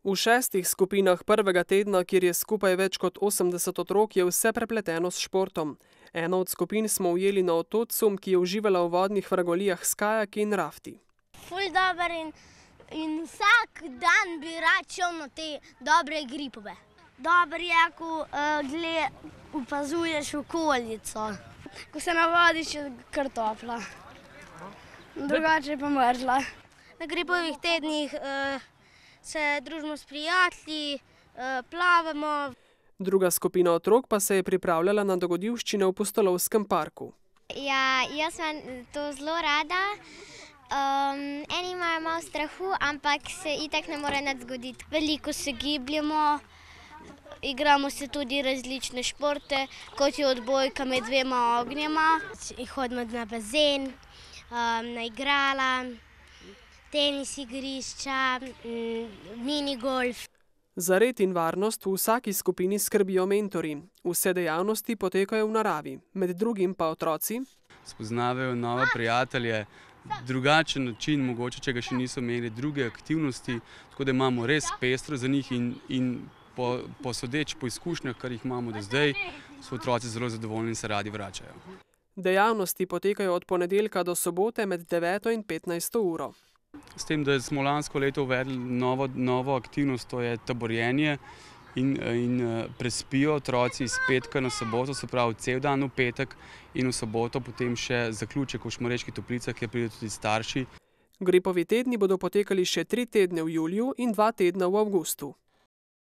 V 6 skupinah prvega tedna, kjer je skupaj več kot 80 otrok, je vse prepleteno s športom. Eno od skupin smo ujeli na Otočcu, ki je uživala v vodnih vragolijah s kajaki in rafti. Ful dober in vsak dan bi rad šel na te dobre gripove. Dober je, ko opazuješ okolico, ko se navadiš kartofla, drugače je pa mrzla. Na gripovih tednih se družimo s prijatelji, plavamo. Druga skupina otrok pa se je pripravljala na dogodivščine v Pustolovskem parku. Ja, jaz imam to zelo rada. Eni imajo malo strahu, ampak se itak ne more nič zgoditi. Veliko se gibljemo, igramo se tudi različne športe, kot je odbojka med dvema ognjema. Hodimo na bazen, na igrala, tenis igrišča, minigolf. Za red in varnost v vsaki skupini skrbijo mentorji. Vse dejavnosti potekajo v naravi, med drugim pa otroci spoznavajo nove prijatelje, drugačen način, mogoče če ga še niso imeli, druge aktivnosti, tako da imamo res pestro za njih in posodeč po izkušnjah, kar jih imamo do zdaj, so otroci zelo zadovoljni in se radi vračajo. Dejavnosti potekajo od ponedeljka do sobote med 9 in 15 uro. S tem, da smo lansko leto uvedli novo aktivnost, to je taborjenje in prespijo otroci iz petka na soboto, se pravi cel dan v petek in v soboto potem še zaključek v Šmarjeških Toplicah, kjer pridejo tudi starši. Gripovi tedni bodo potekali še 3 tedne v juliju in 2 tedna v avgustu.